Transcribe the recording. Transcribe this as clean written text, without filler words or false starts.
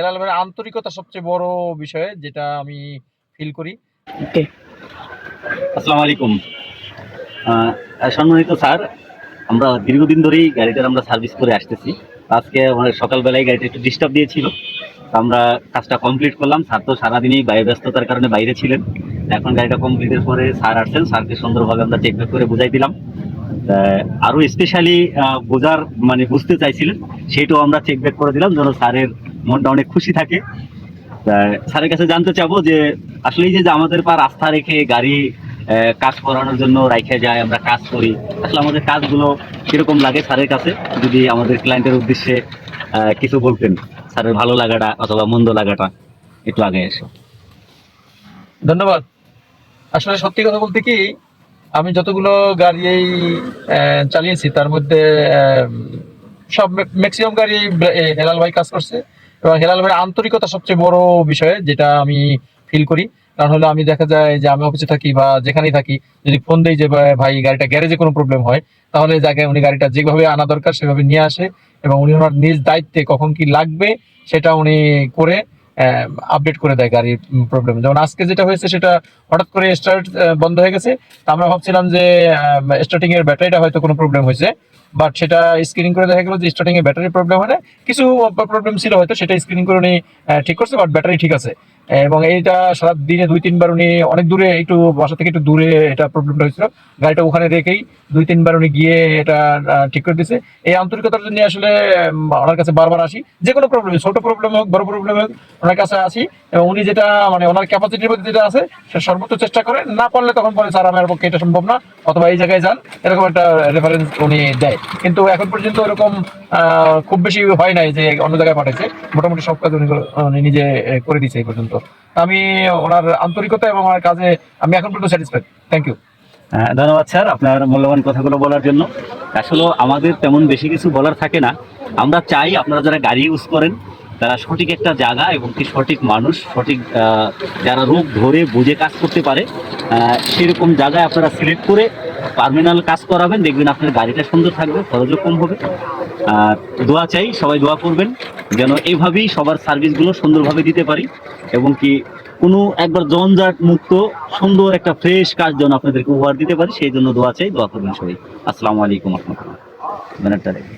হেলাল ভাইয়ের আন্তরিকতা সবচেয়ে বড় বিষয় যেটা আমি ফিল করি। ওকে। আসসালামু আলাইকুম। সম্মানিত স্যার, আমরা দীর্ঘদিন ধরেই গাড়িটার আমরা সার্ভিস করে আসতেছি। আজকে আমাদের সকালবেলায় গাড়িটা একটু ডিস্টার্ব দিয়েছিল, তো আমরা কাজটা কমপ্লিট করলাম। স্যার তো সারাদিনই ব্যস্ততার কারণে বাইরে ছিলেন। এখন গাড়িটা কমপ্লিটের পরে স্যার আসছেন, স্যারকে সুন্দরভাবে আমরা চেক করে বুঝাই দিলাম। আরো স্পেশালি বোঝার মানে বুঝতে চাইছিলেন, সেটাও আমরা চেক ব্যাক করে দিলাম যেন স্যারের মনটা অনেক খুশি থাকে। স্যারের কাছে জানতে চাবো যে আসলে এই যে আমাদের পর আস্থা রেখে গাড়ি কাজ করানোর জন্য রাইখে যায়, আমরা কাজ করি, আসলে আমাদের কাজগুলো কিরকম লাগে স্যারের কাছে, যদি আমাদের ক্লায়েন্টের উদ্দেশ্যে কিছু বলতেন, স্যারের ভালো লাগাটা অথবা মন্দ লাগাটা একটু আগে এসে। ধন্যবাদ। আসলে সত্যি কথা বলতে কি, আমি যতগুলো গাড়ি চালিয়েছি তার মধ্যে সব ম্যাক্সিমাম গাড়ি হেলাল ভাই কাজ করছে, এবং হেলাল ভাইয়ের আন্তরিকতা সবচেয়ে বড় বিষয় যেটা আমি ফিল করি। কারণ হলো আমি দেখা যায় যে আমি অফিসে থাকি বা যেখানেই থাকি, যদি ফোন দেই যে ভাই গাড়িটা গ্যারেজে কোনো প্রবলেম হয়, তাহলে জায়গায় উনি গাড়িটা যেভাবে আনা দরকার সেভাবে নিয়ে আসে, এবং উনি ওনার নিজ দায়িত্বে কখন কি লাগবে সেটা উনি করে আপডেট করে দেয় গাড়ির প্রবলেম। যেমন আজকে যেটা হয়েছে সেটা হঠাৎ করে স্টার্ট বন্ধ হয়ে গেছে। তা আমরা ভাবছিলাম যে স্টার্টিং এর ব্যাটারিটা হয়তো কোনো প্রবলেম হয়েছে, বাট সেটা স্ক্রিনিং করে দেখা গেল যে স্টার্টিং এর ব্যাটারি প্রবলেম হয় না, কিছু প্রবলেম ছিল হয়তো, সেটা স্ক্রিনিং করে উনি ঠিক করছে, বাট ব্যাটারি ঠিক আছে। এবং এইটা সারা দিনে 2-3 বার উনি অনেক দূরে, একটু বাসা থেকে একটু দূরে এটা প্রবলেমটা হয়েছিল, গাড়িটা ওখানে রেখেই 2-3 বার উনি গিয়ে এটা ঠিক করে দিয়েছে। এই আন্তরিকতার জন্য আসলে ওনার কাছে বারবার আসি, যে কোনো প্রবলেম, ছোট প্রবলেম হোক বড় প্রবলেম হোক, ওনার কাছে আসি। এবং উনি যেটা মানে ওনার ক্যাপাসিটির মধ্যে যেটা আছে সে সর্বোচ্চ চেষ্টা করে, না পারলে তখন বলে স্যার আমার পক্ষে এটা সম্ভব না, অথবা এই জায়গায় যান, এরকম একটা রেফারেন্স উনি দেয়। কিন্তু এখন পর্যন্ত এরকম খুব বেশি হয় নাই যে অন্য জায়গায় পাঠাইছে, মোটামুটি সব কাজ উনি নিজে করে দিয়েছে এই পর্যন্ত। আমি ওনার আন্তরিকতা এবং ওনার কাজে আমি এখন পর্যন্ত স্যাটিসফাইড। Thank you. ধন্যবাদ স্যার আপনার মূল্যবান কথাগুলো বলার জন্য। আসলে আমাদের তেমন বেশি কিছু বলার থাকে না। আমরা চাই আপনারা যারা গাড়ি ইউজ করেন তারা সঠিক একটা জায়গা এবং কি সঠিক মানুষ, সঠিক যারা রূপ ধরে বুঝে কাজ করতে পারে সেরকম জায়গায় আপনারা সিলেক্ট করে টার্মিনাল কাজ করাবেন, দেখবেন আপনার গাড়িটা সুন্দর থাকবে, খরচও কম হবে। আর দোয়া চাই, সবাই দোয়া করবেন যেন এইভাবেই সবার সার্ভিসগুলো সুন্দরভাবে দিতে পারি, এবং কি কোনো একবার জঞ্জাট মুক্ত সুন্দর একটা ফ্রেশ কাজ যেন আপনাদেরকে উপহার দিতে পারি, সেই জন্য দোয়া চাই, দোয়া করবেন সবাই। আসসালামু আলাইকুম রহমতুল্লাহ। ব্যানারটা রেখে